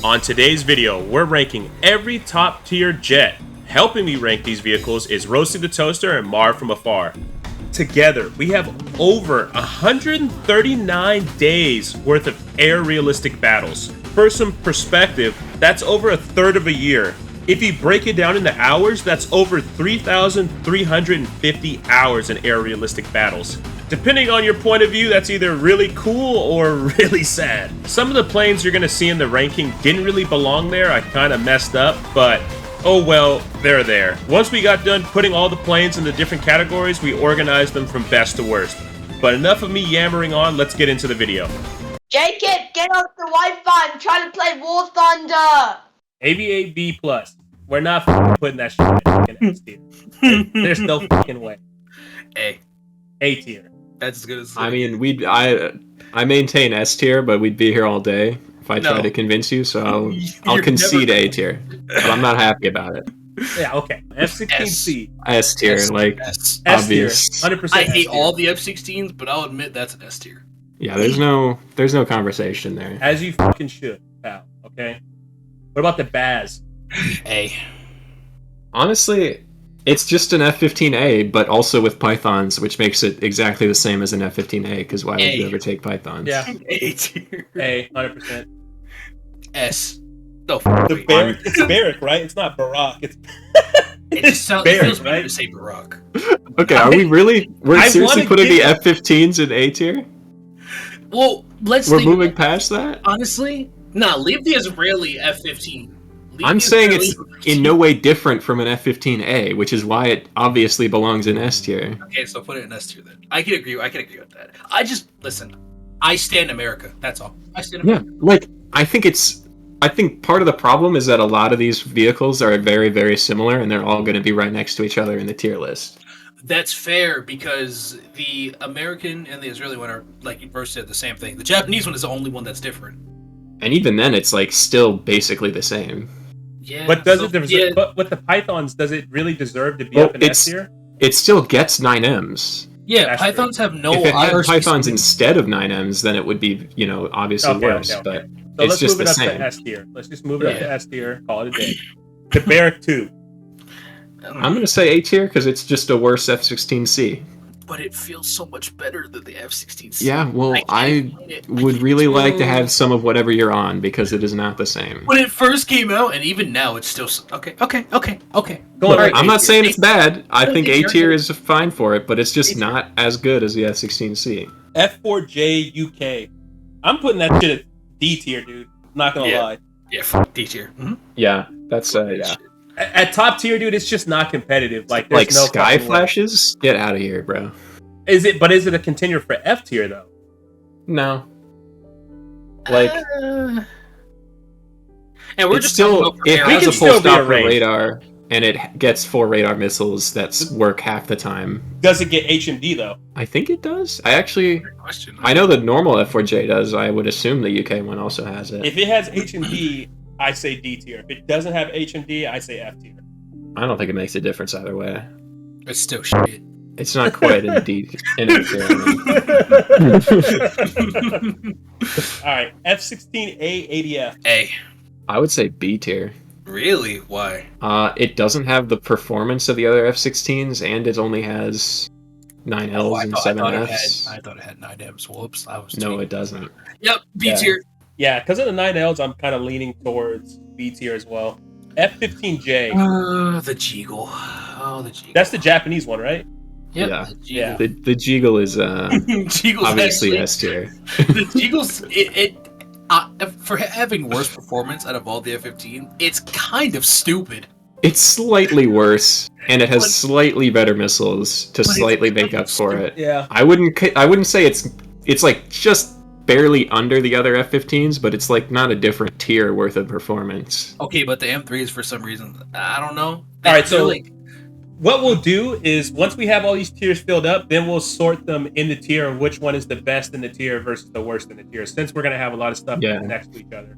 On today's video, we're ranking every top tier jet. Helping me rank these vehicles is Roasting the Toaster and Mar from Afar. Together, we have over 139 days worth of air realistic battles. For some perspective, that's over a third of a year. If you break it down into hours, that's over 3,350 hours in air realistic battles. Depending on your point of view, that's either really cool or really sad. Some of the planes you're gonna see in the ranking didn't really belong there. I kinda messed up, but oh well, they're there. Once we got done putting all the planes in the different categories, we organized them from best to worst. But enough of me yammering on, let's get into the video. Jacob, get off the Wi-Fi. I'm trying to play War Thunder. AVA B+. We're not fucking putting that shit in fucking S tier. There's no fucking way. A tier. That's as good as. I mean, I maintain S tier, but we'd be here all day if I try to convince you. So I'll concede A tier, but I'm not happy about it. Yeah, okay. F-16C. S tier, like obvious. 100%. I hate all the F-16s, but I'll admit that's an S tier. Yeah, there's no conversation there. As you fucking should, pal. Okay. What about the Baz? A. Honestly, it's just an F-15A, but also with Pythons, which makes it exactly the same as an F-15A, because why would you ever take Pythons? Yeah. A tier. A, 100%. S. No. The Barrack, it's Barrack, right? It's not Barack. It's It just sounds Barrack, it feels weird right? to say Barack. Okay, are we really? We're I seriously wanna putting the get- F-15s in A tier? Well, let's We're think moving about- past that? Honestly, leave the Israeli F-15. Leave I'm the saying Israeli it's F-15. in no way different from an F-15A, which is why it obviously belongs in S tier. Okay, so put it in S tier then. I can agree with that. Listen. I stand America. That's all. I stand Yeah, America. like I think part of the problem is that a lot of these vehicles are very, very similar, and they're all going to be right next to each other in the tier list. That's fair because the American and the Israeli one are, like you first said, the same thing. The Japanese one is the only one that's different. And even then, it's like still basically the same. Yeah. But does so- it deserve, yeah, but with the Pythons, does it really deserve to be Well, up in S tier? It still gets 9Ms. yeah, That's Pythons have no if it had IRC Pythons screen. instead of 9Ms, then it would be, obviously worse. Okay. But So it's let's just move it the up same. to S tier. Let's just move it up Yeah. to S tier. Call it a day. The Barrack 2. I'm going to say A tier because it's just a worse F-16C. But it feels so much better than the F-16C. Yeah, well, I would can't really like to tell. have some of whatever you're on because it is not the same. When it first came out, and even now, it's still okay. Go Look, on. I'm not saying it's bad. I No, think A A tier. tier is fine for it, but it's just A tier. not as good as the F-16C. F4J UK. I'm putting that shit at D tier, dude. Not gonna Yeah. lie. Yeah, fuck D tier. Mm-hmm. Yeah, that's yeah. At top tier, dude, it's just not competitive. Like, there's Like no sky fucking way. flashes, get out of here, bro. Is it a contender for F tier though? No, like And we're it's just still talking about it for We has can a still full be stop for arranged. radar, and it gets 4 radar missiles that work half the time. Does it get HMD though? I think it does. I question. know the normal F4J does. I would assume the UK one also has it. If it has HMD, I say D tier. If it doesn't have HMD, I say F tier. I don't think it makes a difference either way. It's still shit. It's not quite in D in A tier. All right, F-16A ADF. A. I would say B tier. Really? Why? It doesn't have the performance of the other F-16s, and it only has 9Ls and 7Fs. I thought it had 9Ms. Whoops. I was No, tweaking. it doesn't. Yep, B Yeah. tier. Yeah, because of the 9Ls, I'm kind of leaning towards B tier as well. F-15J. The Jeagle. Oh, the Jeagle. That's the Japanese one, right? Yep, Yeah. the Jeagle. Yeah. The Jeagle is Jeagle's obviously actually, S tier. the Jeagle's for having worse performance out of all the F-15, it's kind of stupid. It's slightly worse, and it has But- slightly better missiles to it's slightly make kind up of for stupid. it. Yeah. I wouldn't say it's like just barely under the other F-15s, but it's like not a different tier worth of performance. Okay, but the M3s for some reason, I don't know. All right, so- like, What we'll do is once we have all these tiers filled up, then we'll sort them in the tier of which one is the best in the tier versus the worst in the tier. Since we're gonna have a lot of stuff Yeah. next to each other.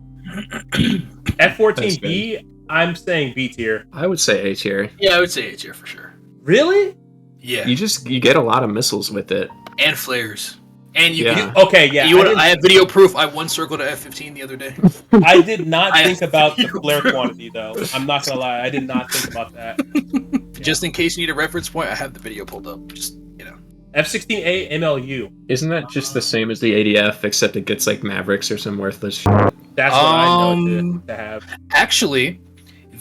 F-14B, I'm saying B tier. I would say A tier. yeah, I would say A tier for sure. Really? Yeah, You get a lot of missiles with it. and flares. And okay, yeah. I have video proof. I one circled a F-15 the other day. I did not think about the flare quantity, though. I'm not gonna lie, I did not think about that. Just in case you need a reference point, I have the video pulled up. Just F-16A MLU. Isn't that just the same as the ADF, except it gets like Mavericks or some worthless shit? That's what I know to have. Actually,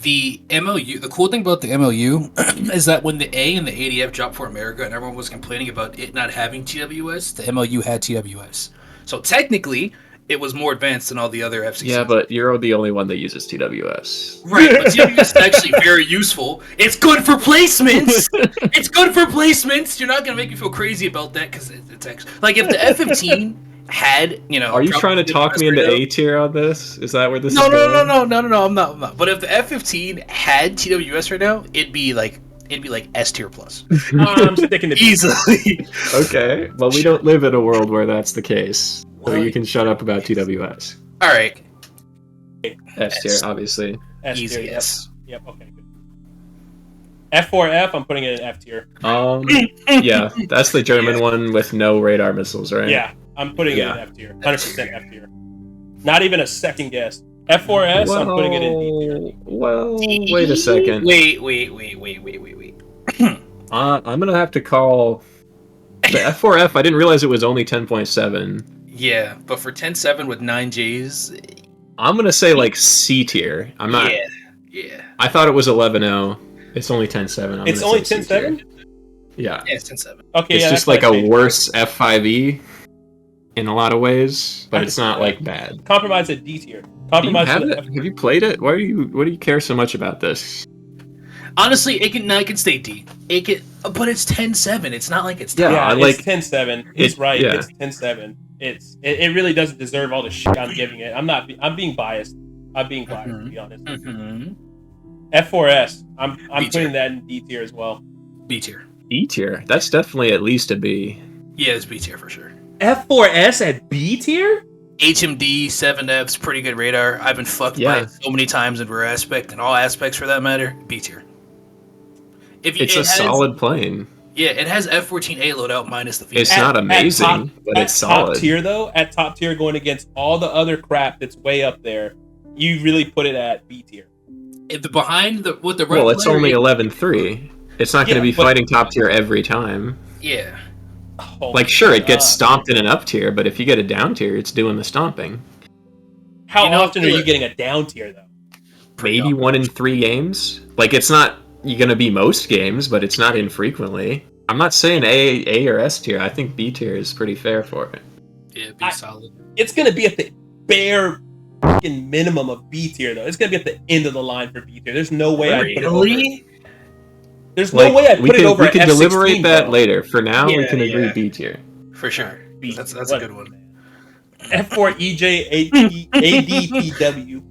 the MLU, the cool thing about the MLU is that when the A and the ADF dropped for America and everyone was complaining about it not having TWS, the MLU had TWS. So technically, it was more advanced than all the other F-16s. Yeah, but you're the only one that uses TWS. Right, but TWS is actually very useful. It's good for placements! It's good for placements! You're not going to make me feel crazy about that, because it's actually... Like, if the F-15 had, Are you trying to talk me into A tier on this? Is that where this is going? No, I'm not. But if the F-15 had TWS right now, it'd be like S tier plus. I'm sticking to easily. Okay, well, we don't live in a world where that's the case. So you can shut up about TWS. All right. S tier, obviously. S tier, Easy S. Yep, okay, good. F4F, I'm putting it in F tier. Yeah, that's the German one with no radar missiles, right? Yeah, I'm putting it in F tier. 100% F tier. Not even a second guess. F4S, I'm putting it in D tier. Well, wait a second. Wait. I'm gonna have to call the F4F. I didn't realize it was only 10.7. Yeah, but for 10.7 with 9 Js, I'm gonna say like C tier. I'm not. Yeah. I thought it was 11.0. It's only 10.7. It's only 10.7? Yeah, it's 10.7. Okay, it's just like a worse F5E in a lot of ways, but it's not like bad. Compromise at D tier. Have you played it? What do you care so much about this? Honestly, it can stay D. But it's 10.7. It's not like it's top. Yeah, like, it's 10.7. He's right. Yeah. It's 10.7. It really doesn't deserve all the shit I'm giving it. I'm being biased. To be honest. Mm-hmm. F4S. I'm putting that in D tier as well. B tier. B tier. That's definitely at least a B. Yeah, it's B tier for sure. F4S at B tier? HMD 7F's pretty good radar. I've been fucked by it so many times in rear aspect and all aspects for that matter. B tier. It's a solid plane. Yeah, it has F-14A loadout minus the feed. It's not amazing, but it's solid. Top tier though, at top tier going against all the other crap that's way up there, you really put it at B tier. If it's only 11.3. It's not going to be fighting top tier every time. Yeah. Sure, it gets stomped in an up tier, but if you get a down tier, it's doing the stomping. How often are you getting a down tier though? Maybe 1 in 3 games. It's not you're going to be most games, but it's not infrequently. I'm not saying A or S tier. I think B tier is pretty fair for it. Yeah, B solid. It's going to be at the bare minimum of B tier though. It's going to be at the end of the line for B tier. There's no way I put it over. There's no way I put it over. We can deliberate that later. For now, we can agree B tier. For sure. That's a good one. F4EJ ADTW.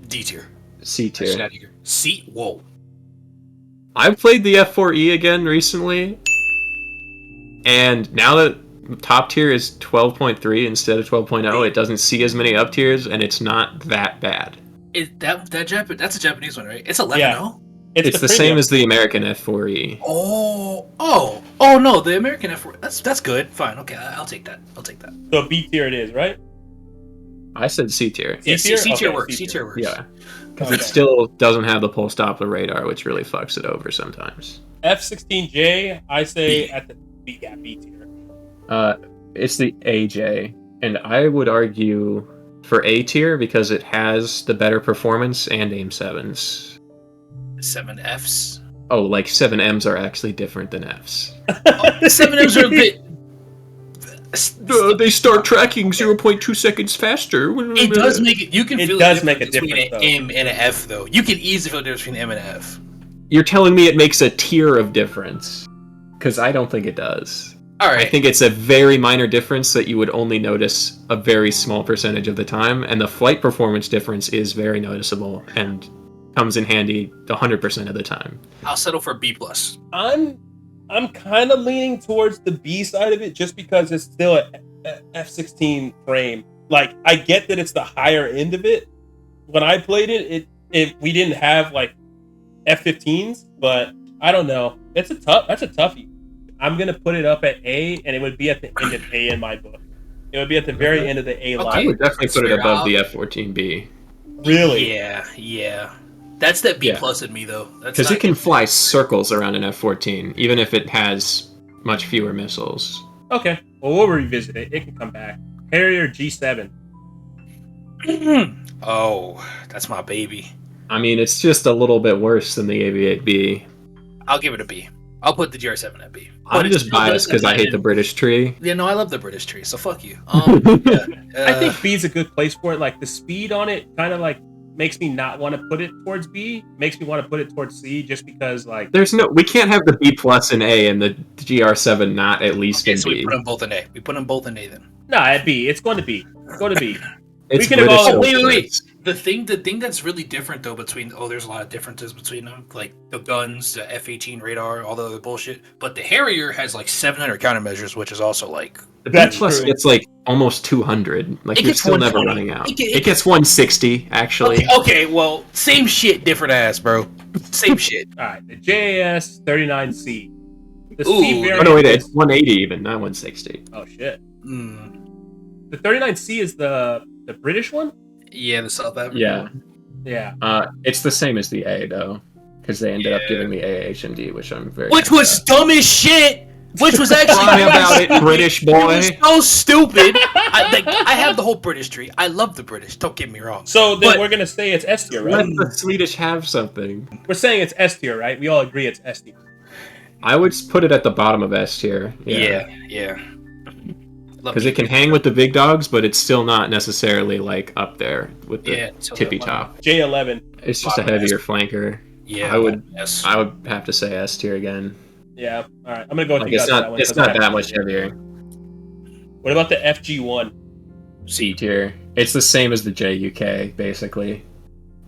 D tier. C tier. C. Whoa. I've played the F4E again recently, and now that top tier is 12.3 instead of 12.0, it doesn't see as many up tiers, and it's not that bad. That's a Japanese one, right? It's 11.0? Yeah. It's the same as the American F4E. Oh no, the American F4E. That's good. Fine, okay, I'll take that. So B tier it is, right? I said C tier. Yeah, C tier works. C tier works. Yeah. Because it still doesn't have the pulse Doppler radar, which really fucks it over sometimes. F-16J, I say at the B tier. It's the AJ, and I would argue for A tier because it has the better performance and aim 7s. 7Fs? Oh, like 7Ms are actually different than Fs. The 7Ms are a bit... they start tracking 0.2 seconds faster. It does make it. You can feel the difference between an M and an F, though. You can easily feel the difference between M and an F. You're telling me it makes a tier of difference? Because I don't think it does. All right. I think it's a very minor difference that you would only notice a very small percentage of the time, and the flight performance difference is very noticeable and comes in handy 100% of the time. I'll settle for B+. I'm kind of leaning towards the B side of it just because it's still an F-16 frame. Like, I get that it's the higher end of it. When I played it, we didn't have like F-15s, but I don't know. That's a toughie. I'm gonna put it up at A, and it would be at the end of A in my book. It would be at the very end of the A Okay. line. I would definitely put it Fair. above the F-14B. Really? Yeah. That's that B Yeah. plus in me though. Because it can fly circles around an F-14, even if it has much fewer missiles. Okay. Well, we'll revisit it. It can come back. Harrier G7. Oh, that's my baby. I mean, it's just a little bit worse than the AV-8B. I'll give it a B. I'll put the GR7 at B. I'm But just it's still biased because I hate the British tree. Yeah, no, I love the British tree, so fuck you. I think B is a good place for it. Like the speed on it kind of like makes me not want to put it towards B. Makes me want to put it towards C just because like We can't have the B plus in A and the GR7 not at least in so we B. put them both in A. We put them both in A then. nah at B. It's going to B. Go to B. It's we can have British all- wait. soldiers. The thing that's really different though between there's a lot of differences between them, like the guns, the F-18 radar, all the other bullshit. But the Harrier has like 700 countermeasures, which is also like The B That's plus true. gets like almost 200. Like It you're gets still never 120. running out. It It gets 160 actually. okay, well, same shit, different ass, bro. Same shit. All right. The JAS 39C. The Ooh. C Oh variant. no, wait, it's 180 even, not 160. Oh shit. Mm. The 39C is the British one. Yeah, the South African Yeah. one. Yeah. It's the same as the A though, because they ended up Yeah. giving me AHMD, which I'm very. Which happy was about. dumb as shit. Which was actually Cry about it, British It boy. was so stupid. I have the whole British tree. I love the British. Don't get me wrong. So then But- we're gonna say it's S tier, right? Let the Swedish have something. We're saying it's S tier, right? We all agree it's S tier. I would put it at the bottom of S tier. Yeah. Because it can hang with the big dogs, but it's still not necessarily like up there with the so tippy the- top. J11. It's just a Bottom of heavier flanker. Yeah, I would- Yes. I would have to say S tier again. Yeah. All right. I'm gonna go with Like you it's guys on not that one. it's 'cause I not have that to- much heavier. What about the FG1? C tier. It's the same as the JUK basically.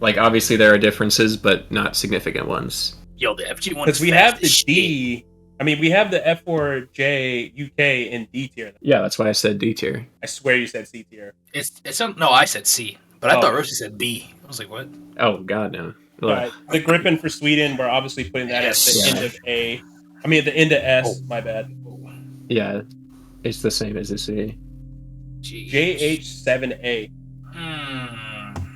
Like obviously there are differences, but not significant ones. Yo, the FG1. Because we have the D. I mean, we have the F4J UK in D tier. Yeah, that's why I said D tier. I swear you said C tier. No, I said C, but I Oh. thought Roshi said B. I was like, what? Oh god no. All right. The Gripen for Sweden, we're obviously putting that at the Yes. end of A. I mean, at the end of S. Oh. My bad. Yeah, it's the same as the C. Jeez. JH7A. Hmm.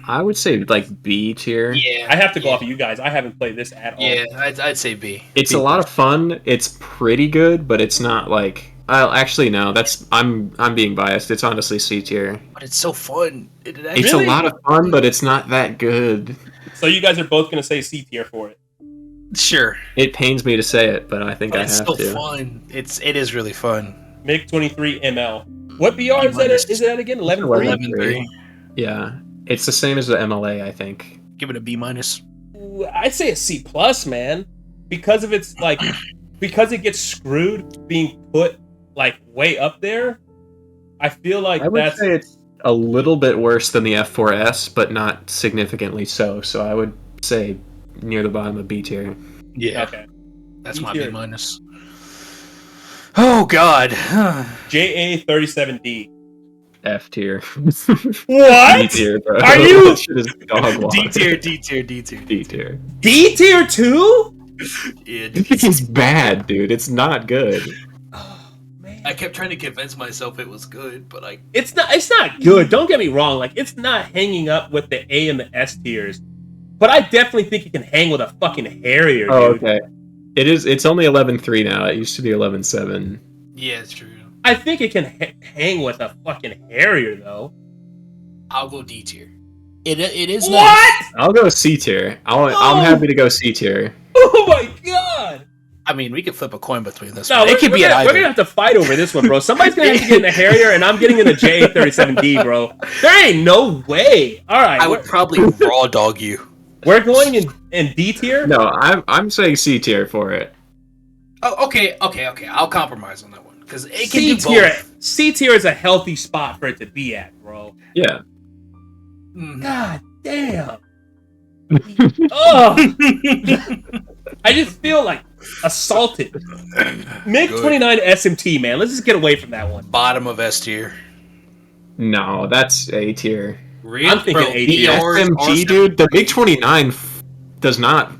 I would say like B tier. Yeah. I have to go yeah. off of you guys. I haven't played this at all. Yeah, I'd say B. It's a lot of fun. It's pretty good, but it's not like. Actually, no. I'm being biased. It's honestly C tier. But it's so fun. It It's Really? a lot of fun, but it's not that good. So you guys are both gonna say C tier for it. Sure. It pains me to say it, but I think But I it's have so to. fun. It is really fun. MiG 23 ML. What BR is that? Is that again? 11.3? 11-3. Yeah, it's the same as the MLA. I think. Give it a B minus. I'd say a C plus, man, because of its like, because it gets screwed being put like way up there. I feel like I would that's say it's a little bit worse than the F4S, but not significantly so. So I would say near the bottom of B tier. Yeah. okay. That's B my tier. B minus. Oh God. JA37D. F tier. What? D tier, bro. Are you- That shit is dog water. D tier, D tier, D tier. D tier. D tier 2? Yeah, It's bad, dude. It's not good. Oh man. I kept trying to convince myself it was good, but I It's not good. Don't get me wrong. Like it's not hanging up with the A and the S tiers. But I definitely think it can hang with a fucking Harrier, dude. Oh, okay. It is. It's only 11.3 now. It used to be 11.7. yeah, it's true. I think it can hang with a fucking Harrier, though. I'll go D tier. It is nice. What? I'll go C tier. I'm happy to go C tier. Oh my god! I mean, we could flip a coin between this. No, one. It could be an we're either. gonna have to fight over this one, bro. Somebody's gonna have to get in the Harrier, and I'm getting in the J37D, bro. There ain't no way. All right, I would probably raw dog you. we're going in D tier. No, I'm saying C tier for it. Oh, okay. I'll compromise on that one because it can C do tier. both. C tier is a healthy spot for it to be at, bro. Yeah. Mm. God damn. Oh, I just feel like assaulted. MiG 29 SMT, man. Let's just get away from that one. Bottom of S tier. No, that's A tier. Really? I'm thinking Bro, A The tier. SMG, dude. The MiG 29 does not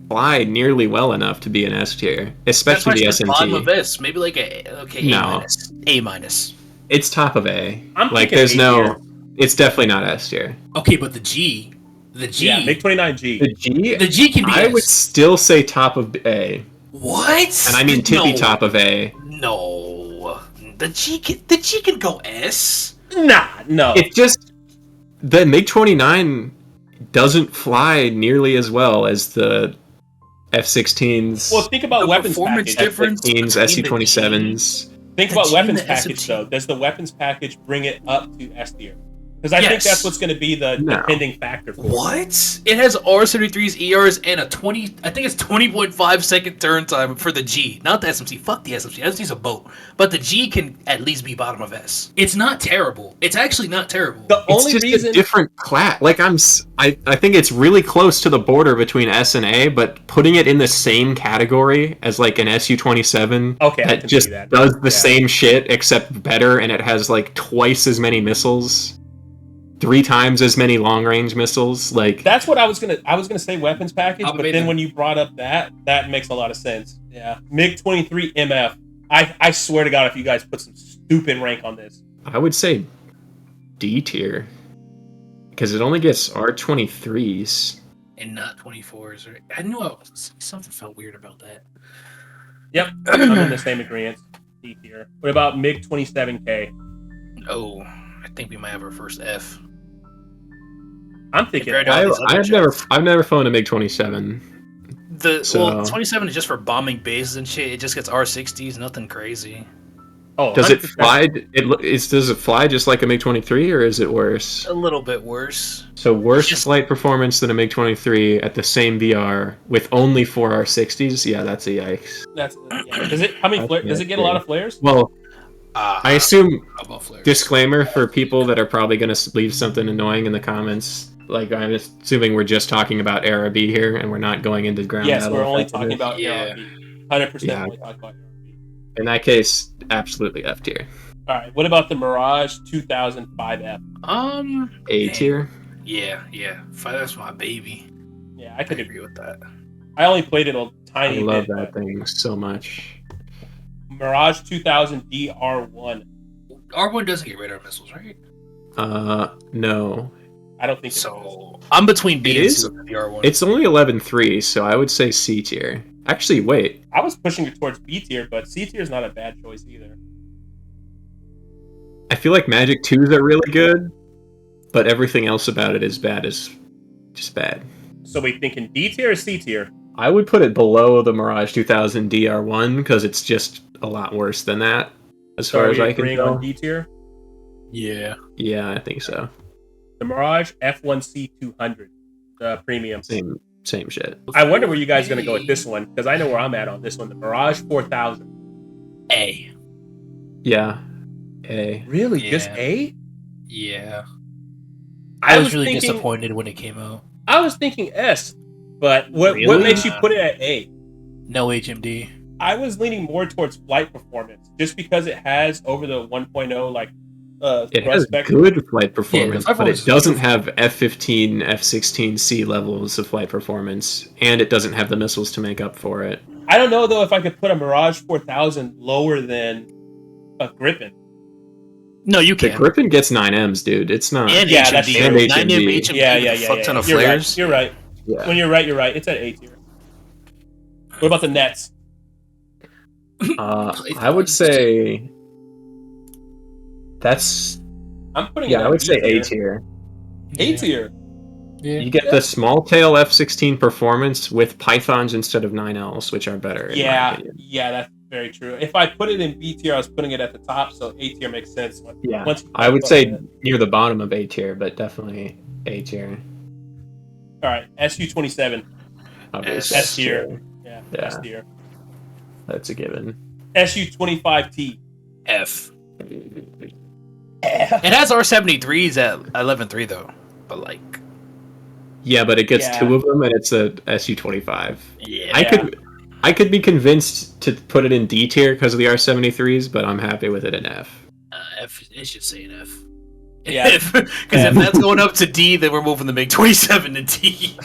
fly nearly well enough to be an S tier, That's especially why the I said bottom of SMT. S. Maybe like A No. minus. A minus. It's top of A. I'm Like, thinking there's A no. tier. It's definitely not S tier. Okay, but the G, Yeah, MiG-29G. The G can be I would S. still say top of A. What? And I mean tippy No. top of A. No, the G can go S. Nah, no. It's just the MiG-29 doesn't fly nearly as well as the F-16s, Well, think about The weapons performance package. difference F-15s, between the Su-27s. Think The about G and weapons the package, SMT. though. Does the weapons package bring it up to S tier? Because I think Yes. that's what's going to be the No. depending factor for it. What? It has R-73's ERs and a 20. I think it's 20.5 second turn time for the G, not the SMC. Fuck the SMC. SMC's a boat, but the G can at least be bottom of S. It's not terrible. It's actually not terrible. The It's only just reason a different class. Like I think it's really close to the border between S and A, but putting it in the same category as like an Su-27 Okay, I that can just see that. does the Yeah. same shit except better, and it has like twice as many missiles, 3 times as many long range missiles. Like that's what I was gonna say weapons package, I'll but be then the- when you brought up that makes a lot of sense. Yeah, MiG-23 MF. I swear to God, if you guys put some stupid rank on this, I would say D tier because it only gets R-23s. and not 24s. Or I knew something felt weird about that. yep, I'm in the same agreement. D tier. What about MiG-27K? Oh, I think we might have our first F. I'm thinking Compared to all these other I've never flown a MiG-27. So- 27 is just for bombing bases and shit. It just gets R60s, nothing crazy. Oh, Does it 100%. fly? Does it fly just like a MiG-23, or is it worse? A little bit worse. So worse Just- flight performance than a MiG-23 at the same VR with only 4 R60s? Yeah, that's a yikes. That's yeah. Does it? How many flares? Does it get a lot of flares? Well, I assume, About flares. disclaimer for people that are probably going to leave something annoying in the comments, like I'm assuming we're just talking about Era B here and we're not going into ground Yes, battle we're only effectiveness. talking about Yeah. ARB. 100% Yeah. only talking about ARB. In that case, absolutely F tier. All right. What about the Mirage 2005F? A tier? Yeah. That's my baby. Yeah, I I could agree agree. with that. I only played it a I tiny love bit. that thing so much. Mirage 2000 DR1. R1 doesn't get radar missiles, right? No. I don't think So I'm between B It and is? C with the R1. It's only 11.3, so I would say C tier. Actually, wait. I was pushing it towards B tier, but C tier is not a bad choice either. I feel like Magic 2s are really good, but everything else about it is bad. Is just bad. So we thinking D tier or C tier? I would put it below the Mirage 2000 DR1 because it's just a lot worse than that, as So far are as we I can agreeing tell. on D tier? Yeah. Yeah, I think so. The Mirage F1C 200, the premium. Same shit. I wonder where you guys are going to go with this one, because I know where I'm at on this one. The Mirage 4000. A. Yeah. A. Really? Yeah. Just A? Yeah. I I was really thinking, disappointed when it came out. I was thinking S, but what Really? makes you put it at A? No HMD. I was leaning more towards flight performance, just because it has over the 1.0 like It thrust has spectrum. good flight performance, flight but it performance is doesn't have F-15, F-16C levels of flight performance, and it doesn't have the missiles to make up for it. I don't know though if I could put a Mirage 4000 lower than a Griffin. No, you The can. Griffin gets 9Ms, dude. It's not. And Yeah, that's HMD. true. 9M HMD. HMD Yeah, with a fuck ton of You're flares. right. You're right. Yeah. When you're right. It's at A tier. What about the Nets? I would say that's I'm putting. yeah. it I at would B say A tier. A tier. Yeah. You get the small tail F-16 performance with Pythons instead of 9Ls, which are better. In my Yeah, opinion. yeah, that's very true. If I put it in B tier, I was putting it at the top, so A tier makes sense. Yeah. Once I would say near the bottom of A tier, but definitely A tier. All right, S SU-27, S tier. Yeah, Yeah. S tier. That's a given. SU-25T. F. It has R73s at 11.3 though, but like, Yeah, but it gets Yeah. 2 of them, and it's a SU-25. yeah. I could be convinced to put it in D tier because of the R73s, but I'm happy with it in F. F. It should say an F. Yeah. Because if that's going up to D, then we're moving the MiG-27 to D.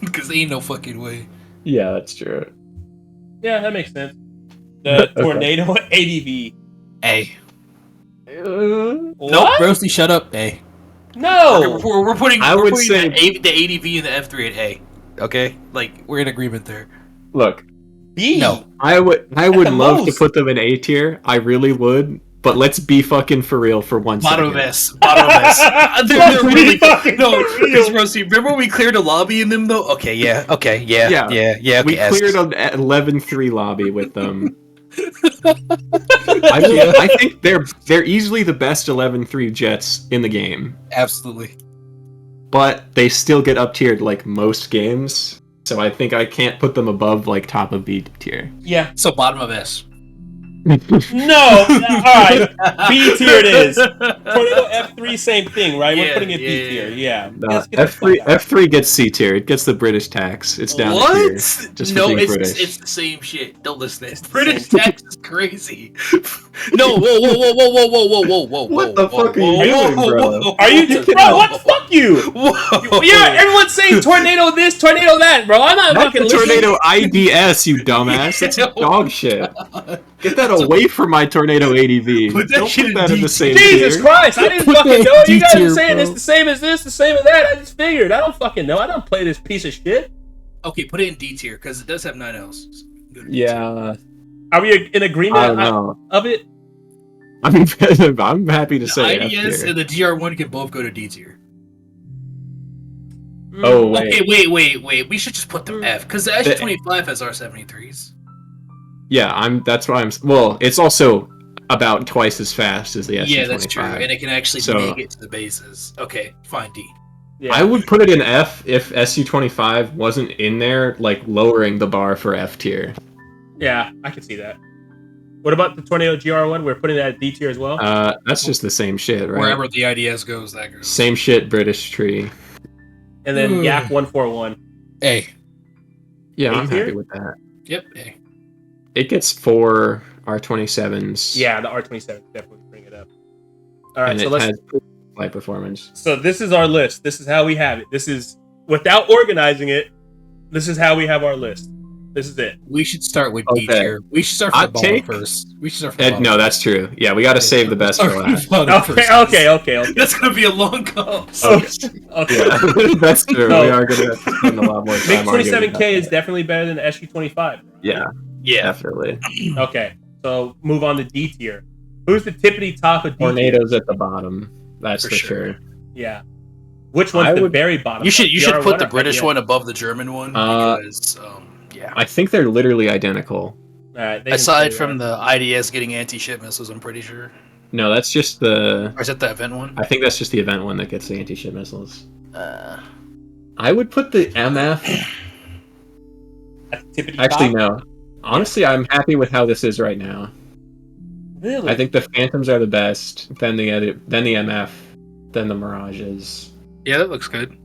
Because ain't no fucking way. Yeah, that's true. Yeah, that makes sense. The Okay. Tornado ADV. A. Nope, What? Roasty, shut up. A. No. We're putting, I we're would putting say- the ADV and the F3 at A. Okay? Like, we're in agreement there. Look, B. No. I would the love to most. put them in A tier. I really would. But let's be fucking for real for one Bottom of second. S. Bottom of S. They're Let's be really fucking no. for real. Because Roasty, remember when we cleared a lobby in them though? Okay, yeah. Okay, yeah. Yeah. Okay, We S. cleared an 11-3 lobby with them. I think they're easily the best 11-3 jets in the game, Absolutely. but they still get up tiered like most games. So I think I can't put them above like top of B tier. Yeah. So bottom of S. No. All right. B tier it is. Tornado F3, same thing, right? We're Yeah, putting it B yeah, tier. Yeah. No, Let's get the F3 fuck out. F3 gets C tier. It gets the British tax. It's down What? to tier. Just for No, being it's British. the same shit. Don't listen to this. the British same- tax is crazy. No, whoa. What the fuck are you doing, bro? Are you, bro? What? Fuck you. Whoa. Yeah, everyone's saying tornado this, tornado that, bro. I'm not Not fucking the listening. tornado IDS, you dumbass. That's dog shit. Get that away from my tornado ADV. Put that Don't shit put in that in D the same Jesus tier. Christ! I didn't Put fucking that know. in You guys D-tier, are saying bro. it's the same as this, the same as that. I just figured. I don't fucking know. I don't play this piece of shit. Okay, put it in D tier because it does have 9 L's. Go to D tier. Yeah, Are we in I agreement don't know. of it? I'm happy to The say F IDS tier. and the GR1 can both go to D tier. Oh wait, Okay, wait. We should just put them F because the SG-25 has R-73s. yeah, that's why I'm. Well, it's also about twice as fast as the SG-25. Yeah, that's true, and it can actually So- make it to the bases. Okay, fine, D. Yeah. I would put it in F if SU-25 wasn't in there, like lowering the bar for F tier. Yeah, I can see that. What about the Tornado GR1? We're putting that at D tier as well. That's just the same shit, right? Wherever the IDS goes, that goes. Same shit, British tree. And then Yak 141. A. Yeah, A I'm tier? happy with that. Yep, A. It gets 4 R27s. Yeah, the R27 definitely bring it up. All right, and so it let's. has flight performance. So this is our list. This is how we have it. This is without organizing it. This is how we have our list. This is it. We should start with D Okay. tier. We should start from Hot the bottom take? first. We should start from the bottom. No, that's true. Yeah, we got to save the best for last. Okay. That's gonna be a long call. Okay. Yeah, that's true. No. We are going to have to spend a lot more MiG time arguing 27K about is that. definitely better than the SG-25. Yeah, Yeah. definitely. Okay, so move on to D tier. Who's the tippity top of D tier? Tornadoes at the bottom. That's For for sure. sure. Yeah. Which one's I the would- very bottom? You should GR1 put the or British IDS? one above the German one because yeah. I think they're literally identical. All right, they can Aside stay from there. the IDS getting anti-ship missiles, I'm pretty sure. No, that's just the. Or is that the event one? I think that's just the event one that gets the anti-ship missiles. I would put the MF. At the tippity Actually, top? no. Honestly, I'm happy with how this is right now. Really? I think the Phantoms are the best. Then the MF, then the Mirages. Yeah, that looks good.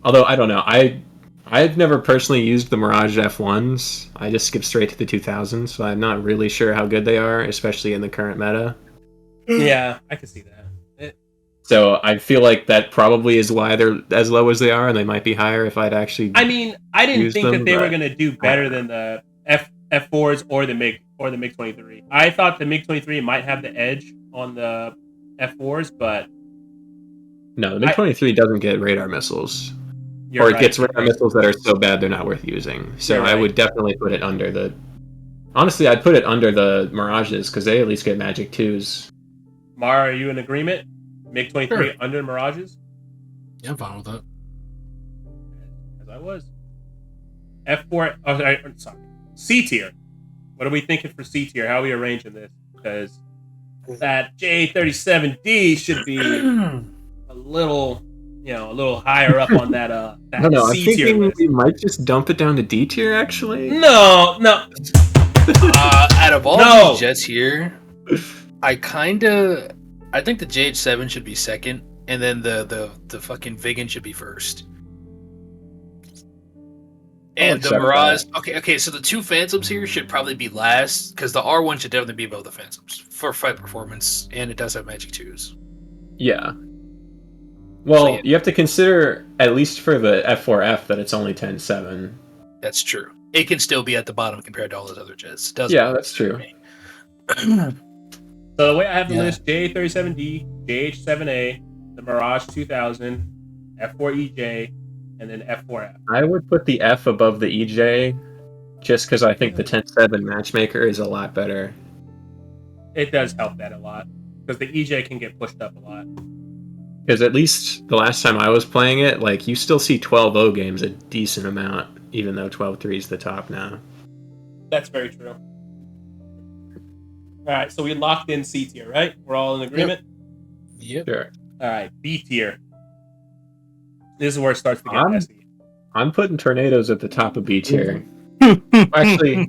Although I don't know, I've never personally used the Mirage F1s. I just skip straight to the 2000s, so I'm not really sure how good they are, especially in the current meta. Yeah, I can see that. So I feel like that probably is why they're as low as they are, and they might be higher if I'd actually. I mean, I didn't Use think them, that they were but- going to do better than the F4s or the MiG 23. I thought the MiG 23 might have the edge on the F4s, but No, the MiG-23 doesn't get radar missiles, you're or it right. gets radar missiles that are so bad they're not worth using. So You're I right. would definitely put it under the. Honestly, I'd put it under the Mirages because they at least get Magic 2s. Mara, are you in agreement? MiG 23 Sure. under Mirages? Yeah, I'm fine with that. As I was. F4. Oh, sorry. C tier. What are we thinking for C tier? How are we arranging this? Because that J37D should be a little higher up on that I don't know. I'm C tier thinking list. we might just dump it down to D tier. Actually, No. Out of all No. these jets here, I think the JH7 should be second, and then the fucking Vigan should be first. And the accept Mirage. Okay. So the two Phantoms here should probably be last because the R1 should definitely be above the Phantoms for fight performance, and it does have Magic 2s. Yeah. Well, So, yeah. you have to consider, at least for the F4F, that it's only 10-7. That's true. It can still be at the bottom compared to all those other jets. Doesn't Yeah, matter that's to true. me. So the way I have the list: J37D, JH7A, the Mirage 2000, F4EJ, and then F4F. I would put the F above the EJ, just because I think the 10-7 matchmaker is a lot better. It does help that a lot because the EJ can get pushed up a lot. Because at least the last time I was playing it, like, you still see 12-0 games a decent amount, even though 12-3 is the top now. That's very true. All right, so we locked in C tier, right? We're all in agreement? Yep. Sure. All right, B tier. This is where it starts to get messy. I'm putting Tornadoes at the top of B tier. Actually,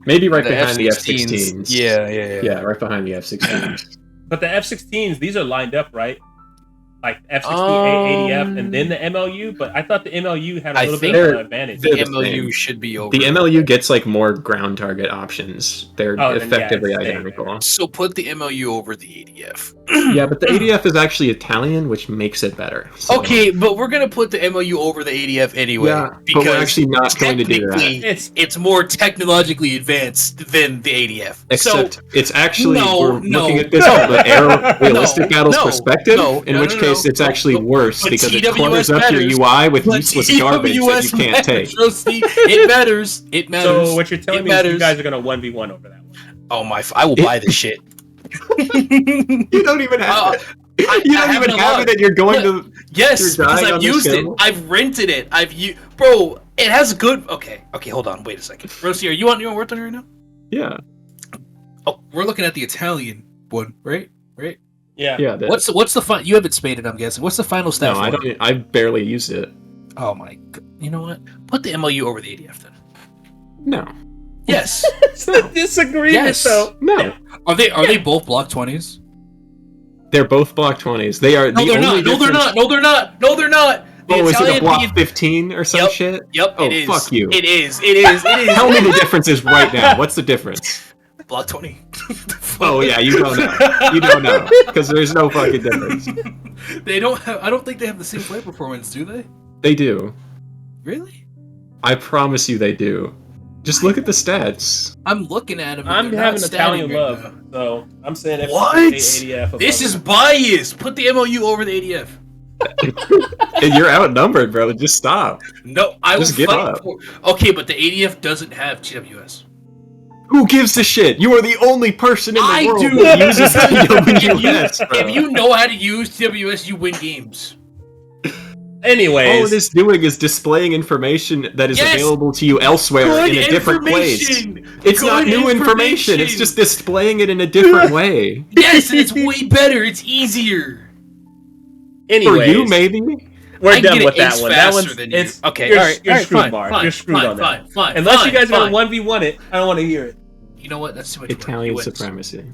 maybe right behind the F-16s. Yeah, right behind the F-16s. But the F-16s, these are lined up, right? Like F-16, ADF, and then the MLU. But I thought the MLU had a little bit of an advantage. The MLU should be over. The MLU gets like more ground target options. They're effectively identical. So put the MLU over the ADF. Yeah, but the ADF is actually Italian, which makes it better. So. Okay, but we're gonna put the MLU over the ADF anyway. Yeah, because but we're actually not going to do that. It's more technologically advanced than the ADF. Except it's actually looking at this from the realistic battles perspective. In which case, it's actually worse because it clutters up your UI with useless garbage that you can't take. It matters. It matters. So what you're telling me is you guys are gonna 1v1 over that one. Oh my! I will buy this shit. You don't even have it. You don't even have it, and you're going to. Yes, because I've used it. I've rented it. Bro, it has good. Okay, hold on. Wait a second. Rosie, are you on warthunder right now? Yeah. Oh, we're looking at the Italian one, right? Right. Yeah. Yeah. What's the fun? You haven't spaded, I'm guessing. What's the final stat? No, I don't. I barely used it. Oh my god! You know what? Put the MLU over the ADF then. No. Yes. It's a disagreement, though. No. Are they both block 20s? They're both block 20s. They are. No, they're not. No, they're not. No, they're not. No, they're not. Oh, is it a block 15 or some shit? Yep. Oh, it is. fuck you. It is. It is. It is. Tell me the difference is right now. What's the difference? Block 20. Oh yeah, you don't know. You don't know because there's no fucking difference. They don't have. I don't think they have the same flight performance, do they? They do. Really? I promise you, they do. Just look at the stats. I'm looking at them. I'm having Italian love, so I'm saying ADF. This is bias. Put the MLU over the ADF. And you're outnumbered, bro. Just stop. No, I just give up. Okay, but the ADF doesn't have TWS. Who gives a shit? You are the only person in the world do. that uses TWS, bro. If you know how to use TWS, you win games. Anyways, all it is doing is displaying information that is available to you elsewhere in a different place. It's not new information. It's just displaying it in a different way. Yes, and it's way better. It's easier. Anyways, for you, maybe. We're done with that one. That one's it's okay. You're screwed, Mark. You're screwed on that. Fine. Unless you guys are gonna 1v1 it, I don't want to hear it. You know what? That's too much. Italian supremacy.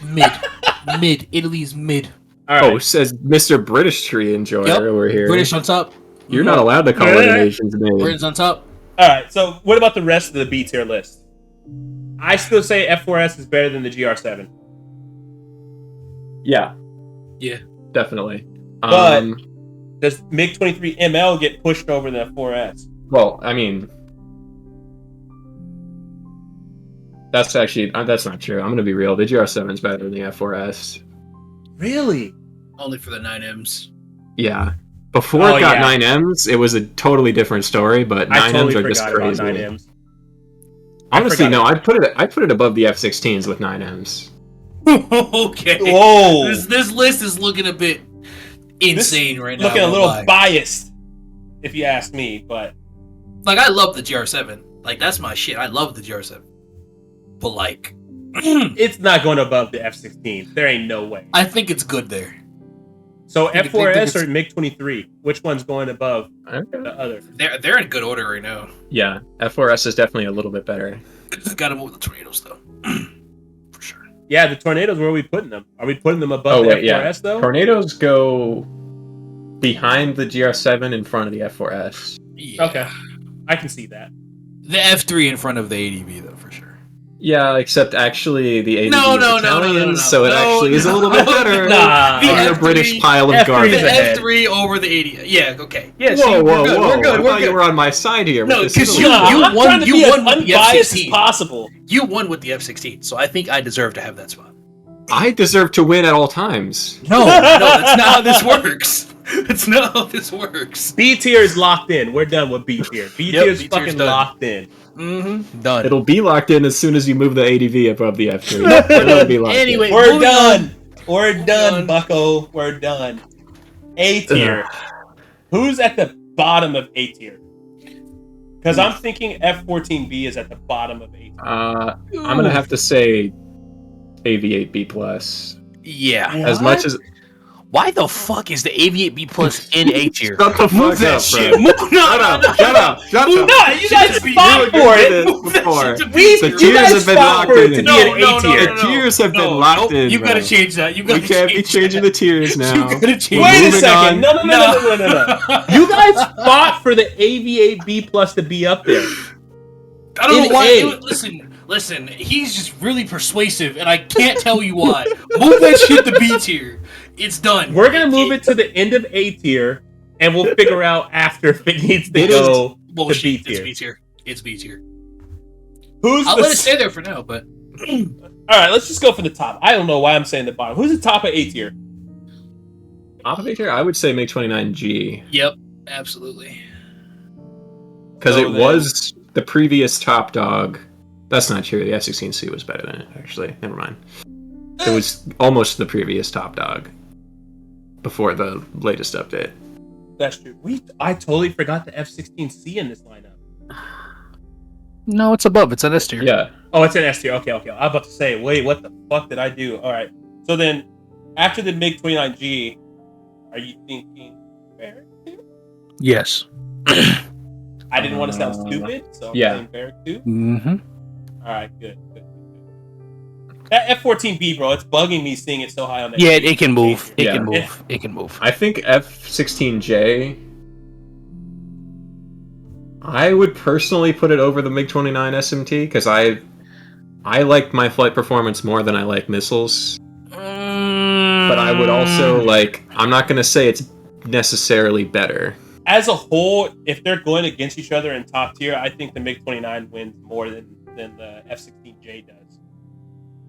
Mid. Italy's mid. All right. Oh, says Mr. British Tree Enjoyer over here. British on top. You're not allowed to call it a nation's name. Britain's on top. All right. So, what about the rest of the B tier list? I still say F4S is better than the GR7. Yeah, definitely. But does MiG-23 ML get pushed over the F4S? Well, I mean, that's not true. I'm gonna be real. The GR7 is better than the F4S. Really? Only for the 9Ms. Yeah. Before it got 9Ms, it was a totally different story, but 9Ms are just crazy. 9Ms. Honestly, no, I put it above the F-16s with 9Ms. Okay. Whoa. This list is looking a bit insane right now. Looking a little biased, if you ask me, but like I love the GR7. Like that's my shit. I love the GR7. But like it's not going above the F-16. There ain't no way. I think it's good there. So F4S or MiG-23? Which one's going above the other? They're in good order right now. Yeah, F4S is definitely a little bit better. Got them over the Tornadoes though. For sure. Yeah, the Tornadoes, where are we putting them? Are we putting them above the F4S though? Tornadoes go behind the GR7 in front of the F4S. Yeah. Okay. I can see that. The F3 in front of the ADB though, for sure. Yeah, except actually the ADB is Italian, so it actually is a little bit better than the British pile of garbage. The F3 over the ADB. Yeah, okay. Yeah, whoa. We're good. I thought you were on my side here. No, because you won with the F16. You won with the F16, so I think I deserve to have that spot. I deserve to win at all times. No, that's not how this works. That's not how this works. B tier is locked in. We're done with B tier. B tier is B tier's fucking done. locked in. Mm-hmm. Done. It'll be locked in as soon as you move the ADV above the F3. It'll be locked Anyway, in. We're moving done. We're Moving done, on. Bucko. We're done. A tier. Who's at the bottom of A tier? Because I'm thinking F14B is at the bottom of A tier. I'm gonna have to say AV8B plus. Yeah. As much as Why the fuck is the Aviate B plus in A tier? shut the Move fuck that up, shit. bro. Move, no, Shut up! Shut Move up! No, you guys fought for it. Move that Before. shit to We, B The tier. you tiers guys have been fought locked for it in. to be No, an no, A tier. The tiers have been locked in. You gotta bro. change that. You We gotta can't be change changing that. the tiers now. You gotta change Wait a Moving second. on. No. You guys fought for the AV8B plus to be up there. I don't In know why. A. Listen. He's just really persuasive, and I can't tell you why. Move that shit to B tier. It's done. We're gonna move it to the end of A tier, and we'll figure out after if it needs to go to B Bullshit. It's tier. B tier. It's B tier. Who's I'll the let it stay there for now, but All right, let's just go for the top. I don't know why I'm saying the bottom. Who's the top of A tier? Top of A tier, I would say MiG-29G yep, absolutely. because So it then- was the previous top dog. That's not true. The F-16C was better than it. Actually, never mind. It was almost the previous top dog before the latest update. That's true. I totally forgot the F16C in this lineup. No, it's above. It's an S tier. Yeah, Oh, it's an S tier. Okay. I was about to say, wait, what the fuck did I do? All right. So then, after the MiG-29G, are you thinking Barrack 2? Yes. I didn't want to sound stupid, so I'm yeah. saying Barrack 2. Mm-hmm. All right, good. That F14B, bro, it's bugging me seeing it so high on that. Yeah, it can move. It Yeah. can move. It can move. I think F-16J. I would personally put it over the MiG-29 SMT because I like my flight performance more than I like missiles. But I would also I'm not gonna say it's necessarily better. As a whole, if they're going against each other in top tier, I think the MiG-29 wins more than the F-16J does.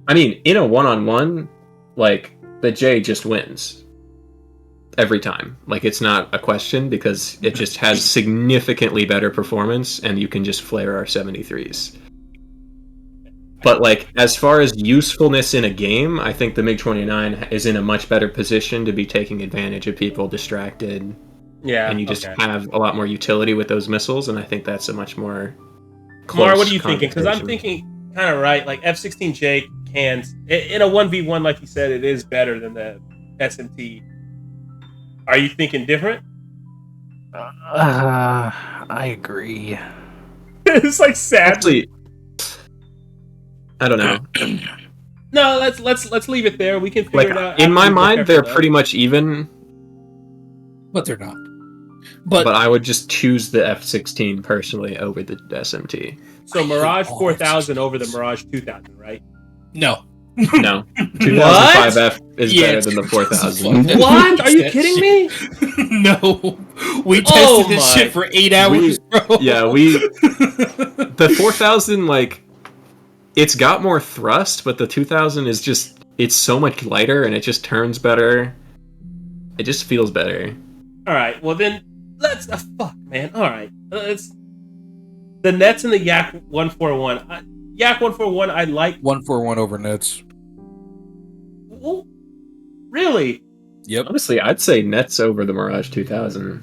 I mean, in a one-on-one, the J just wins every time. It's not a question because it just has significantly better performance, and you can just flare our 73s. But as far as usefulness in a game, I think the MiG-29 is in a much better position to be taking advantage of people distracted. Yeah, And you just have a lot more utility with those missiles, and I think that's a much more Kamar, close what are you thinking? Because I'm conversation. thinking kind of right. F-16J can, in a 1v1, like you said, it is better than the SMT. Are you thinking different? I agree. It's sad. Actually, I don't know. No, let's leave it there. We can figure it out. In my after we mind, look they're after that. pretty much even, But they're not. but I would just choose the F-16 personally over the SMT. So Mirage Oh, 4000 over the Mirage 2000, right? No. No, 2005F is Yeah, better than the 4000. What? Are you That kidding shit. me? No. We tested Oh this my- shit for 8 hours, bro. Yeah, the 4000 it's got more thrust, but the 2000 is just it's so much lighter and it just turns better. It just feels better. All right. Well then, let's. Fuck, man. All right. Let's. The Nets and the Yak 141. Yak 141. I like. 141 over nets. Well, really? Yep. Honestly, I'd say Nets over the Mirage 2000.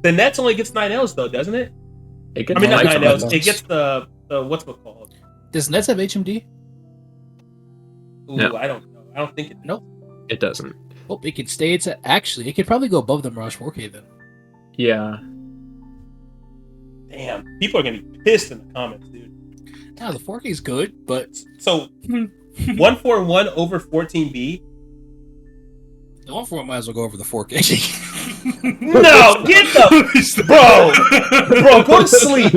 The Nets only gets 9 Ls though, doesn't it? It gets I mean, not lights 9 on Ls. it. It gets the what's it called? Does nets have HMD? Ooh, No. I don't know. I don't think it. Nope. It doesn't. Oh, it could stay. It's actually, it could probably go above the Mirage 4K then. Yeah. Damn. People are gonna be pissed in the comments, dude. No, the 4K is good, but So 141 over 14B. the 141 might as well go over the 4K. No, get the bro, go to sleep.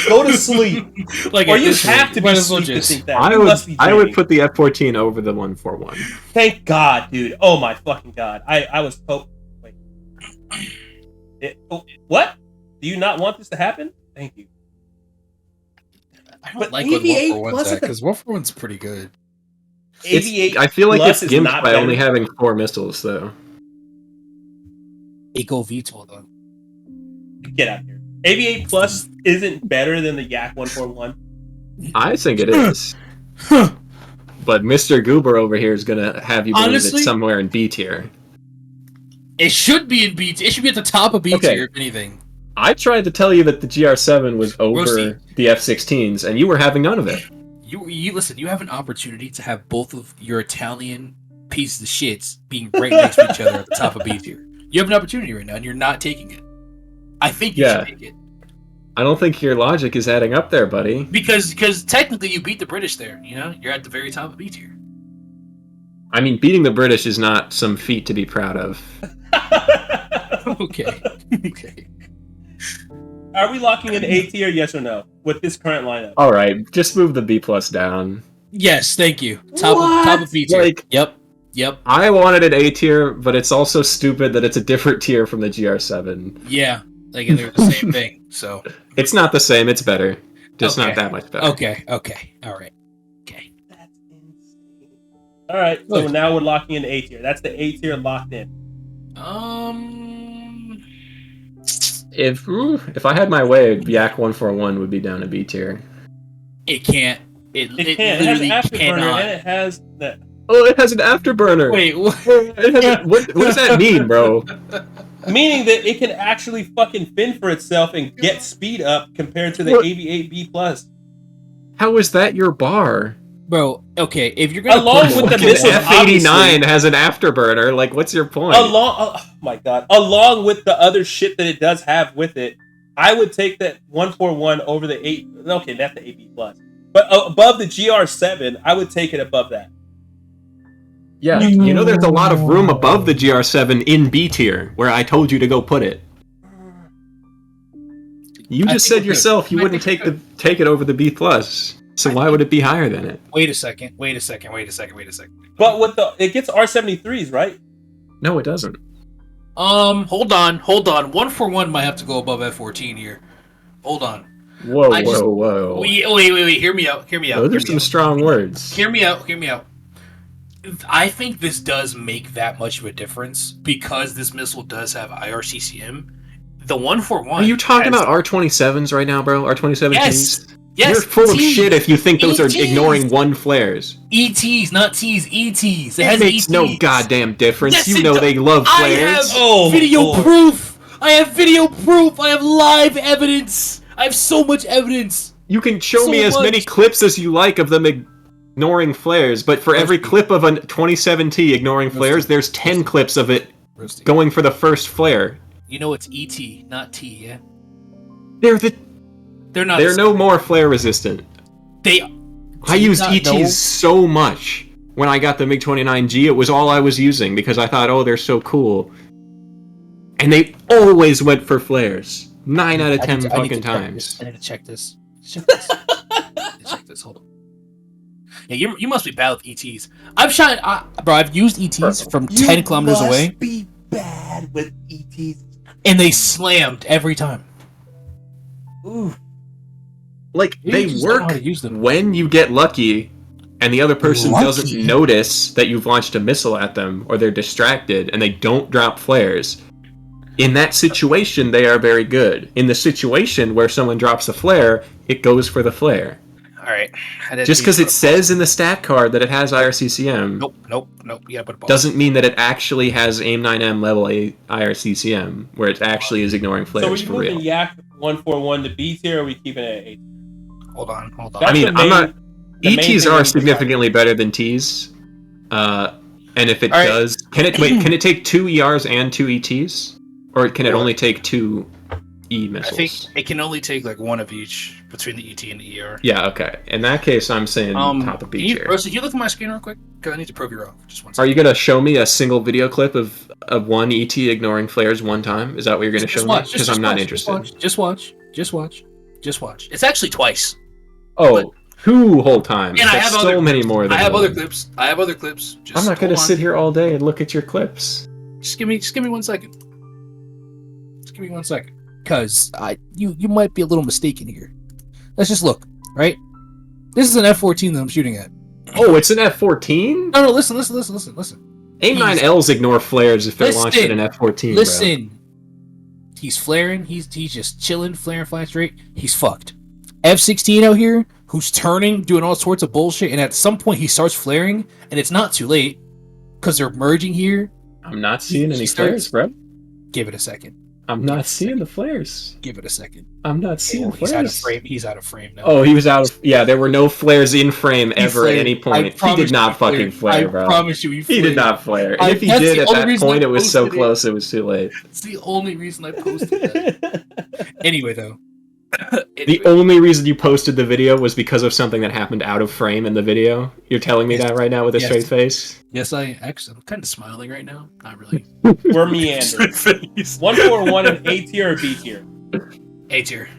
Go to sleep. Like, Or at you this have rate, to might be as well asleep to just- think that. I You would must be I would dreaming. put the F-14 over the 141. Thank God, dude. Oh my fucking God. I was wait. What? Do you not want this to happen? Thank you. I don't But like what 88 141's plus at, because 141's pretty good. 88. I feel like plus it's is gimped not by better. only having 4 missiles, though. Eco VTOL, though. Get out of here. 88 plus isn't better than the Yak 141. I think it is. But Mr. Goober over here is gonna have you believe Honestly, it's somewhere in B tier. It should be in B tier. It should be at the top of B Okay. tier, if anything. I tried to tell you that the GR7 was over Roasty. the F-16s, and you were having none of it. You listen. You have an opportunity to have both of your Italian pieces of shits being right next to each other at the top of B tier. You have an opportunity right now, and you're not taking it. I think you should take it I don't think your logic is adding up there, buddy. because technically you beat the British there. You know, you're at the very top of B tier. I mean, beating the British is not some feat to be proud of. Okay. Okay. Are we locking in A tier, yes or no, with this current lineup? All right, just move the B plus down. Yes, thank you. Top of B tier. Like- Yep. I wanted an A tier, but it's also stupid that it's a different tier from the GR7. Yeah. Like they're the same thing. So. It's not the same, it's better. Just Okay. not that much better. Okay. All right. Okay. That's insane. All right, so Look. now we're locking in A tier. That's the A tier locked in. If I had my way, Yak 141 would be down to B tier. It can't. It It has literally an afterburner cannot. and it has the. Oh, it has an afterburner. Wait. It has what does that mean, bro? Meaning that it can actually fucking fend for itself and get speed up compared to the What? AV-8B plus. How is that your bar? Bro, okay, if you're gonna Along put with the Fucking missiles, F-89 has an afterburner. Like, what's your point? Oh my god! Along with the other shit that it does have with it, I would take that 141 over the 8. Okay, that's the AB plus, but above the GR7, I would take it above that. Yeah, you know there's a lot of room above the GR7 in B tier, where I told you to go put it. You I just think said we're yourself you good. I wouldn't think take it over the B plus. So why would it be higher than it? Wait a second. But with it gets R73s, right? No, it doesn't. Hold on. 141 might have to go above F14 here. Hold on. Whoa, I just- whoa. Wait. Hear me out. Those are some strong words. Hear me out. I think this does make that much of a difference because this missile does have IRCCM. The 141. Are you talking has- about R27s right now, bro? R27 Yes. Ts? Yes. You're full of Ts. shit if you think those are ETs. ignoring one flares. ETs, not T's. ETs. It It has makes ETs. no goddamn difference. Yes, You it know does. they love I flares. have video proof. I have live evidence. I have so much evidence. You can show So me as many much. clips as you like of them ignoring flares, but for every clip of a 27T ignoring flares, there's 10 clips of it Roasty. going for the first flare. You know it's ET, not T, yeah? They're not. no more flare resistant. They. I used not ETs know? so much when I got the MiG-29G. It was all I was using because I thought, oh, they're so cool. And they always went for flares. 9 out of 10 fucking times. I need to check this. Check this. Hold on. Yeah, you must be bad with ETs. I've used ETs from 10 kilometers away, Be bad with ETs. and they slammed every time. Ooh. Like, You they just don't know work how to use them. when you get lucky and the other person Lucky? doesn't notice that you've launched a missile at them or they're distracted and they don't drop flares. In that situation, they are very good. In the situation where someone drops a flare, it goes for the flare. All right. Just because it says in the stat card that it has IRCCM Nope. You gotta put a ball. doesn't mean that it actually has AIM-9M level IRCCM, where it actually is ignoring So flares are you for moving real. Yak 141 to B tier, or are we keeping it at A tier? Hold on. That's I mean, the I'm not... the main ETs thing are we significantly better than Ts. And if it All right. does... Can it take 2 ERs and 2 ETs? Or can it only take 2 E I missiles? think it can only take like one of each between the ET and the ER. Yeah, okay. In that case, I'm saying top of B tier. Rosie, can you look at my screen real quick? Because I need to prove you're wrong. Just one Are second. you going to show me a single video clip of one ET ignoring flares one time? Is that what you're going to show me? Because I'm not interested. Just watch. It's actually twice. Oh, 2 whole times. And I That's have so other many more than I have one. other clips. Just I'm not going to hold on. sit here all day and look at your clips. Just give me 1 second. Just give me 1 second. Because you might be a little mistaken here. Let's just look, right? This is an F-14 that I'm shooting at. Oh, it's an F-14? No, listen. AIM-9Ls ignore flares if they're launched at an F-14, Listen. Bro. He's flaring. He's just chilling, flaring, flying straight. He's fucked. F-16 out here, who's turning, doing all sorts of bullshit, and at some point he starts flaring, and it's not too late, because they're merging here. I'm not seeing any flares, bro. Give it a second. I'm not seeing the flares. Give it a second. I'm not seeing flares. He's out of frame now. Oh, he was out of... Yeah, there were no flares in frame ever at any point. He did not fucking flare, bro. I promise you he flared. He did not flare. And if he did at that point, it was so close, it was too late. It's the only reason I posted that. Anyway, though. The only reason you posted the video was because of something that happened out of frame in the video? You're telling me that right now with a straight face? Yes, I'm kind of smiling right now. Not really. We're meandering. 141 in A tier or B tier? A tier.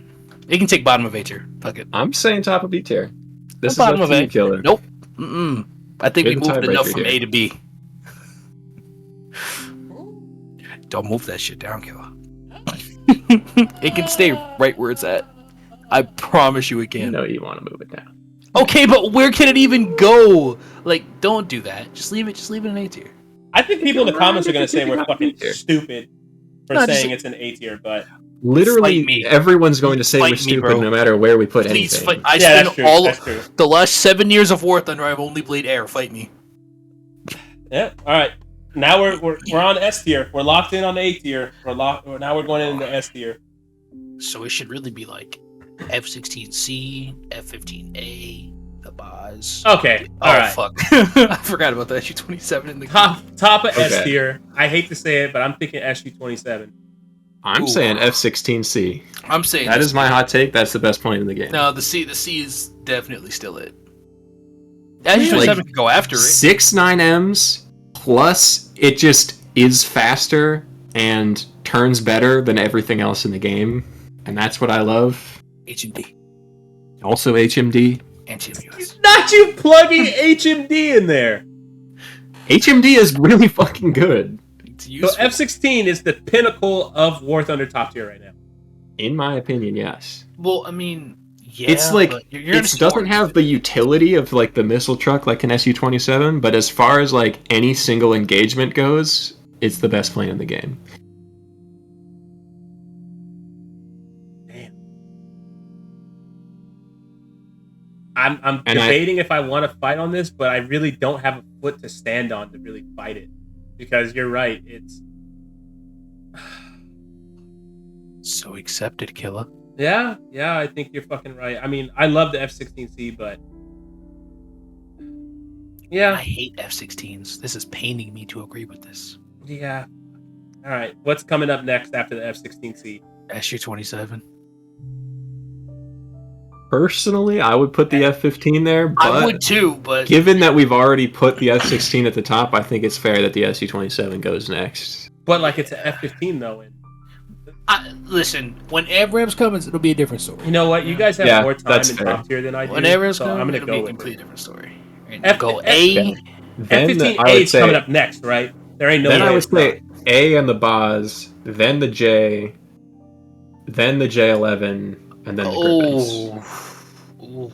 You can take bottom of A tier. Fuck it. I'm saying top of B tier. This is bottom of A. Killer. Nope. I think we moved enough from A to B. Don't move that shit down, Kila. It can stay right where it's at. I promise you it can. No, you want to move it down. Okay, but where can it even go? Like, don't do that. Just leave it in A tier. I think people in the comments are going to say we're fucking stupid for saying it's an A tier, but... Literally, everyone's going to say we're stupid no matter where we put anything. I spent the last 7 years of War Thunder, I've only played air. Fight me. Yeah, alright. Now we're on S tier. We're locked in on A tier. Now we're going into S tier. So it should really be like F-16C, F-15A, the Baz. Okay, alright. Fuck. I forgot about the SU-27 in the top of S tier. I hate to say it, but I'm thinking SU-27. I'm saying F-16C. I'm saying that is my hot take. That's the best point in the game. No, the C is definitely still it. SU-27 can go after it. 6.9Ms plus it just is faster and turns better than everything else in the game, and that's what I love. HMD. Also HMD. And TWS. Not you plugging HMD in there. HMD is really fucking good. So F-16 is the pinnacle of War Thunder top tier right now. In my opinion, yes. Well, I mean, yeah. It's like it doesn't have the utility of like the missile truck like an SU-27, but as far as like any single engagement goes, it's the best plane in the game. Damn. I'm debating if I want to fight on this, but I really don't have a foot to stand on to really fight it. Because you're right, it's... So accepted, Kila. Yeah, I think you're fucking right. I mean, I love the F-16C, but... Yeah. I hate F-16s. This is paining me to agree with this. Yeah. Alright, what's coming up next after the F-16C? SU-27. Personally, I would put the F-15 there, but I would too, but... given that we've already put the F-16 at the top, I think it's fair that the SU-27 goes next. But, like, it's an F-15, though. Listen, when AMRAAM's coming, it'll be a different story. You know what? You guys have more time in top tier than I do. When AMRAAM's coming, I'm going to go with a completely different story. Go A. F-15A is coming up next, right? There ain't no way. Then I would say A and the Baz, then the J, then the J-11, and then the Griffins.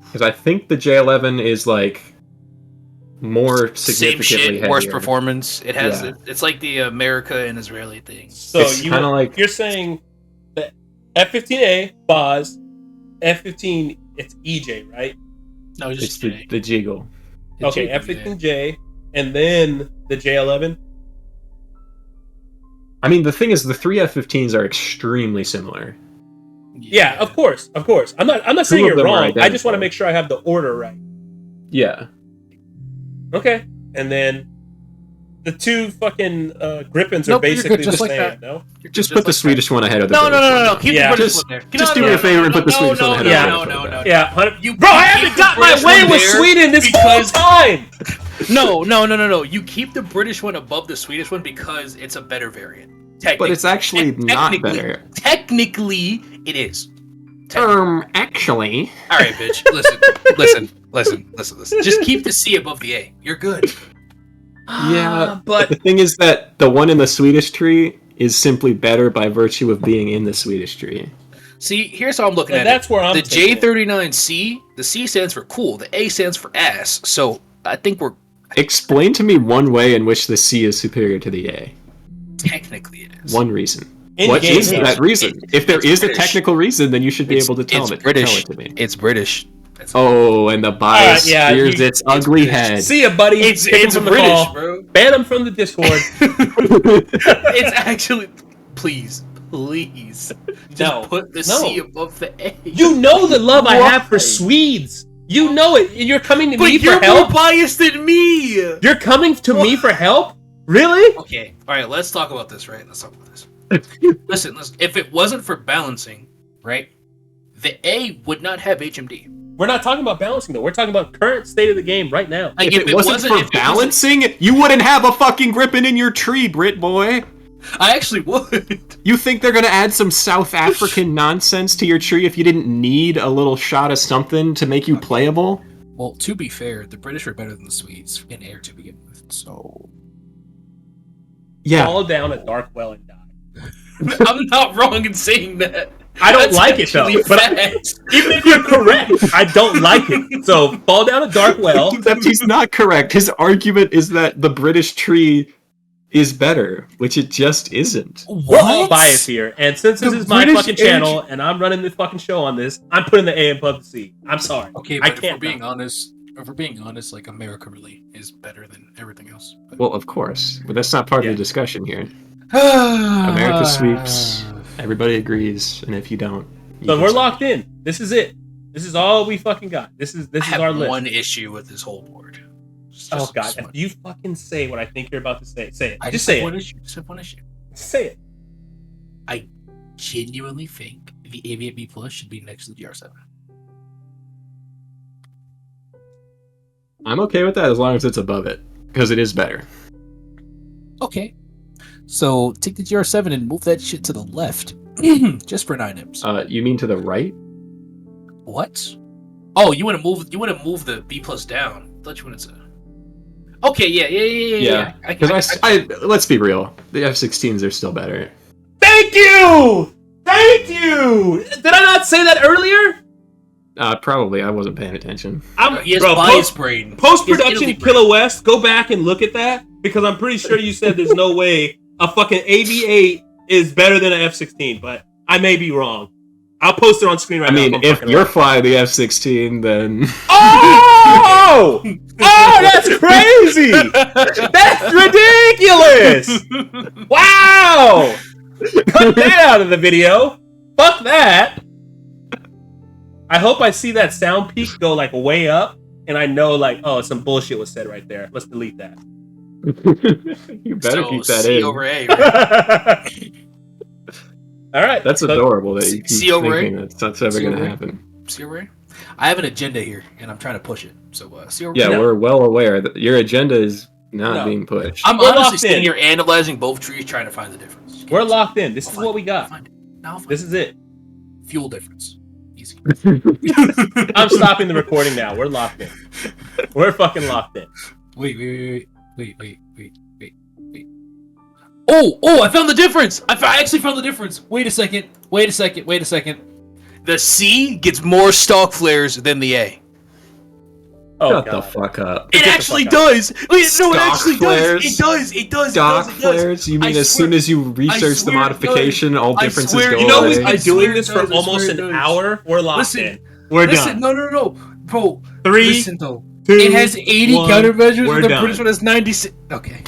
Because I think the J-11 is like more significantly heavier. Worse performance. It has. It's like the America and Israeli thing. So you're saying that F-15A, Baz, F-15, it's EJ, right? No, it's just the Jiggle. Okay, F-15J, and then the J-11. I mean, the thing is, the three F-15s are extremely similar. Yeah, of course. I'm not saying you're wrong. I just want to make sure I have the order right. Yeah. Okay, and then the two fucking Griffins are basically the same. No, just put the Swedish one ahead of the. No. Keep the British one there. Just do me a favor and put the Swedish one ahead. No. Yeah, bro, I haven't got my way with Sweden this whole time. No. You keep the British one above the Swedish one because it's a better variant. But it's actually not better. Technically, it is. Actually. All right, bitch. Listen. Just keep the C above the A. You're good. Yeah, but the thing is that the one in the Swedish tree is simply better by virtue of being in the Swedish tree. See, here's how I'm looking And at that's it. where I'm the thinking. J39C, the C stands for cool, the A stands for ass. So I think we're Explain to me one way in which the C is superior to the A. technically it is. One reason. In What game, is yes. that reason? If there It's is a British. technical reason, then you should be able to tell it's it. British. Tell it to me. It's British. Oh, and the bias yeah, rears its ugly British. head. See ya, buddy. It's Kick him from the British, call. bro. Ban him from the Discord. It's actually please. Just No. put the No. C above the A. You know the love I have for Swedes. You know it. And you're coming to but me for you're more help. biased than me. You're coming to me for help? Really? Okay, all right. Let's talk about this. Right? Let's talk about this. Listen. If it wasn't for balancing, right, the A would not have HMD. We're not talking about balancing though. We're talking about current state of the game right now. Like If it wasn't for balancing, you wouldn't have a fucking grippin in your tree, Brit boy. I actually would. You think they're gonna add some South African nonsense to your tree if you didn't need a little shot of something to make you playable? Well, to be fair, the British were better than the Swedes in air to begin with. So Yeah. Fall down a dark well and die. I'm not wrong in saying that. I don't That's like it though. actually But facts. even if you're correct, I don't like it. So fall down a dark well. Except he's not correct. His argument is that the British tree is better, which it just isn't. We're all biased here, and since this is my fucking channel and I'm running the fucking show on this, I'm putting the A above the C. I'm sorry. Okay, I but if can't. we're being honest, like America really is better than everything else. But... Well, of course, but that's not part of the discussion here. America America sweeps. Everybody agrees, and if you don't, So we're locked in. This is it. This is all we fucking got. This is I have our list. one issue with this whole board. Oh god! If you fucking say what I think you're about to say, say it. I Just say it. Just have one issue. Say it. I genuinely think the AV8B Plus should be next to the GR7. I'm okay with that as long as it's above it, because it is better. Okay. So take the GR7 and move that shit to the left. Just for 9 imps. You mean to the right? What? Oh, you want to move the B plus down. I thought you wanted to. Okay, yeah. Because I let's be real, the F-16s are still better. Thank you. Thank you. Did I not say that earlier? Probably. I wasn't paying attention. He has bias brain. Post-production Kila West, go back and look at that, because I'm pretty sure you said there's no way a fucking AV8 is better than an F-16, but I may be wrong. I'll post it on screen right now. I mean, if you're flying the F-16, then... Oh! Oh, that's crazy! That's ridiculous! Wow! Cut that out of the video. Fuck that. I hope I see that sound peak go like way up, and I know like, oh, some bullshit was said right there. Let's delete that. You better keep that C in. over A, right? All right. That's adorable that you keep C over A? thinking that's ever C going to over A? happen. C over A? I have an agenda here, and I'm trying to push it. So, C over Yeah, A? we're well aware that your agenda is not being pushed. I'm We're honestly locked sitting in. here analyzing both trees, trying to find the difference. We're locked in. This is I'll what we find got. I'll find it. Now I'll find This is it. it. Fuel difference. Easy. I'm stopping the recording now. We're locked in. We're fucking locked in. Wait. Oh, I found the difference! I actually found the difference! Wait a second. The C gets more stock flares than the A. Oh, Shut God. the fuck up. It the actually fuck out. does! Wait, no, it Stock actually flares? does! It does! Stock flares? You mean I as swear- soon as you research the swear it modification, all I differences swear go it You know away? we've I been swear doing it this for does, I almost swear an it does. hour. We're locked Listen, in. We're Listen, done. no. Bro, 3, listen though. 2, It has 80 1, countermeasures, we're and the done. British one has 96. Okay.